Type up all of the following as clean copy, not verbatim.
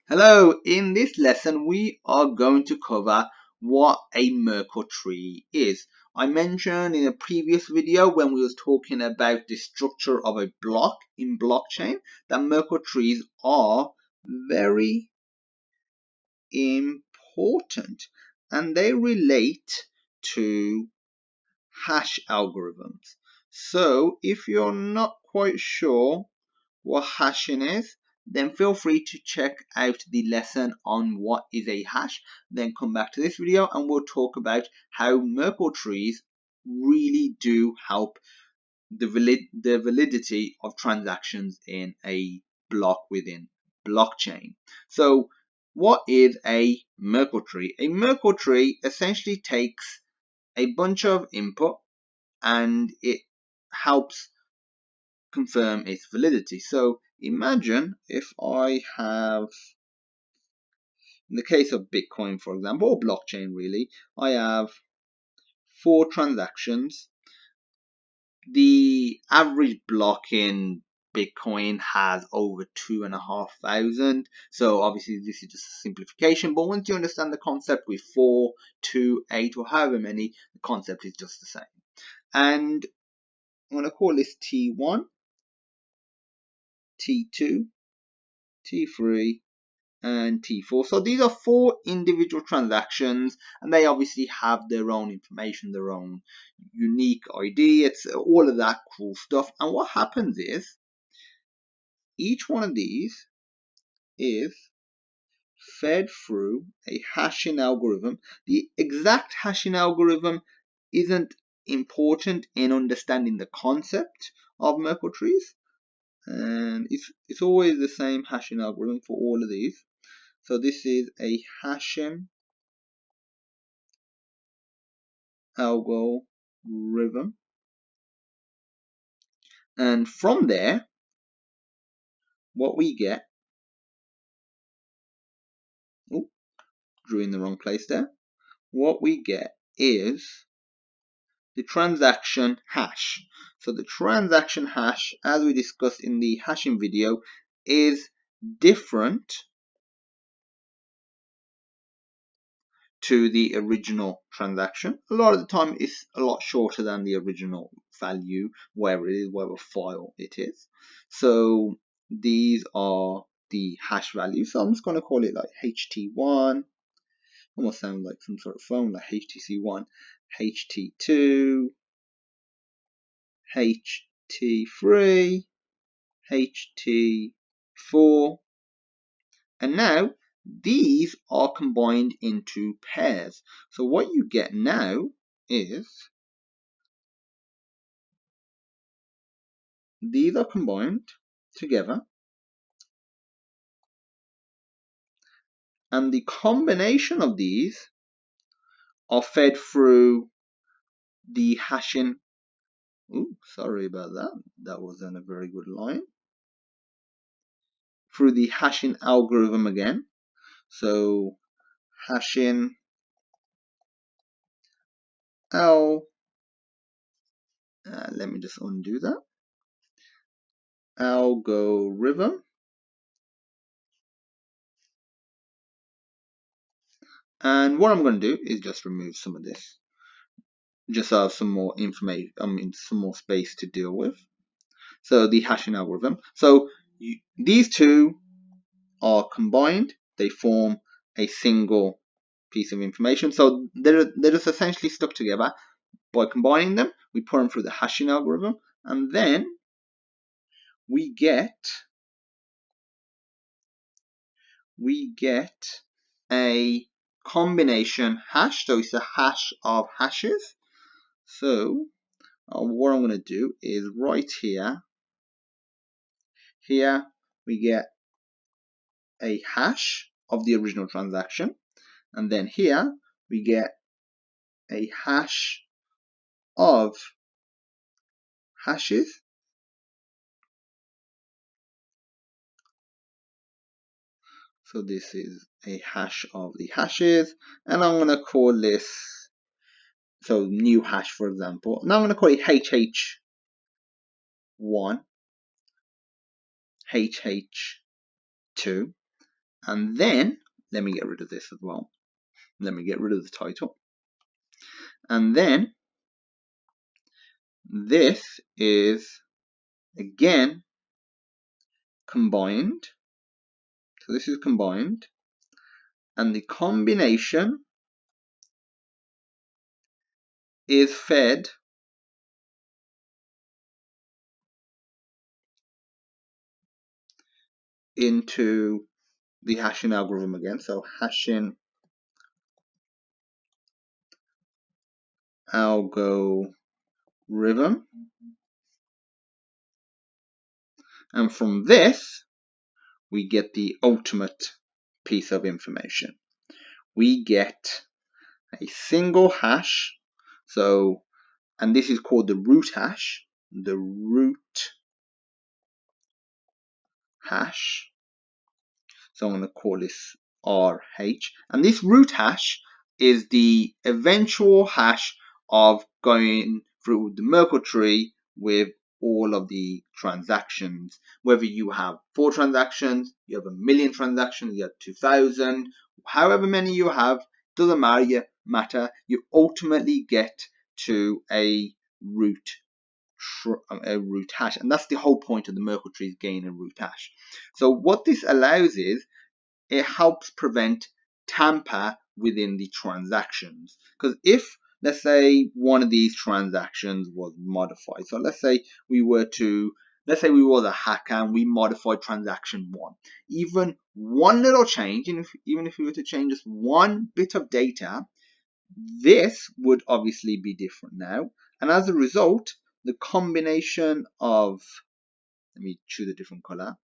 Hello, in this lesson we are going to cover what a Merkle tree is. I mentioned in a previous video when we was talking about the structure of a block in blockchain that Merkle trees are very important and they relate to hash algorithms. So if you're not quite sure what hashing is, then feel free to check out the lesson on what is a hash. Then come back to this video and we'll talk about how Merkle trees really do help the validity of transactions in a block within blockchain. So what is a Merkle tree? A Merkle tree essentially takes a bunch of input and it helps confirm its validity. So imagine if I have, in the case of Bitcoin, for example, or blockchain really, I have 4 transactions. The average block in Bitcoin has over 2,500. So obviously this is just a simplification, but once you understand the concept with 4, 2, 8 or however many, the concept is just the same. And I'm going to call this T1, T2, T3, and T4. So these are 4 individual transactions and they obviously have their own information, their own unique ID, it's all of that cool stuff. And what happens is each one of these is fed through a hashing algorithm. The exact hashing algorithm isn't important in understanding the concept of Merkle trees, and it's always the same hashing algorithm for all of these. So this is a hashing algorithm, and from there what we get, drew in the wrong place there, what we get is the transaction hash. So the transaction hash, as we discussed in the hashing video, is different to the original transaction. A lot of the time it's a lot shorter than the original value, wherever it is, whatever file it is. So these are the hash values. So I'm just going to call it like HT1. Almost sounds like some sort of phone, like HTC1, HT2, HT3, HT4, and now these are combined into pairs. So what you get now is these are combined together, and the combination of these are fed through the hashing. Sorry about that. That wasn't a very good line. Through the hashing algorithm again. So hashing let me just undo that. Algorithm. And what I'm going to do is just remove some of this, just so I have some more information, some more space to deal with. So the hashing algorithm. So these two are combined, they form a single piece of information. So they're just essentially stuck together. By combining them, we put them through the hashing algorithm, and then we get a combination hash. So it's a hash of hashes. So what I'm going to do is right here we get a hash of the original transaction, and then here we get a hash of hashes. So this is a hash of the hashes, and I'm going to call this, so new hash for example, now I'm going to call it HH1, HH2, And then, let me get rid of this as well. Let me get rid of the title. And then, this is, again, combined. So this is combined. And the combination is fed into the hashing algorithm again. So hashing algorithm. And from this, we get the ultimate piece of information. We get a single hash. So, and this is called the root hash. The root hash. So I'm going to call this RH. And this root hash is the eventual hash of going through the Merkle tree with all of the transactions. Whether you have 4 transactions, you have 1,000,000 transactions, you have 2,000, however many you have, doesn't matter. You ultimately get to a root hash, and that's the whole point of the Merkle tree, is gain a root hash. So what this allows is it helps prevent tamper within the transactions. Because if, let's say, one of these transactions was modified, so let's say we were a hacker and we modified transaction 1. Even one little change, even if we were to change just one bit of data, this would obviously be different now. And as a result, the combination of, let me choose a different color,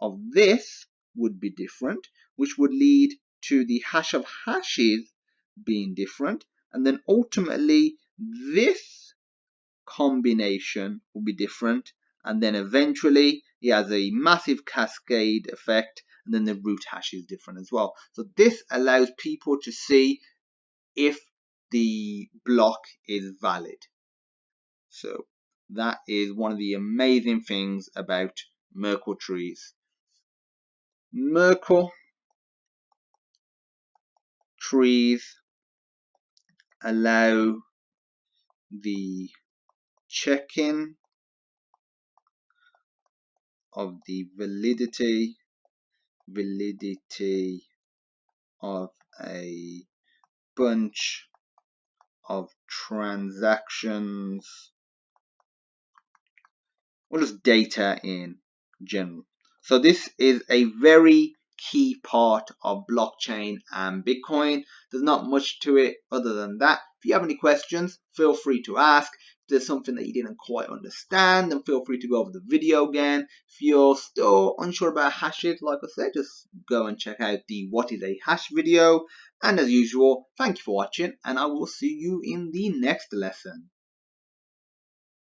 of this would be different, which would lead to the hash of hashes being different. And then ultimately, this combination will be different. And then eventually, it has a massive cascade effect. And then the root hash is different as well. So this allows people to see if the block is valid. So that is one of the amazing things about Merkle trees. Merkle trees allow the checking of the validity of a bunch of transactions, or just data in general. So this is a very key part of blockchain and Bitcoin. There's not much to it other than that. If you have any questions, feel free to ask. If there's something that you didn't quite understand, then feel free to go over the video again. If you're still unsure about hashes, like I said, just go and check out the what is a hash video. And as usual, thank you for watching, and I will see you in the next lesson.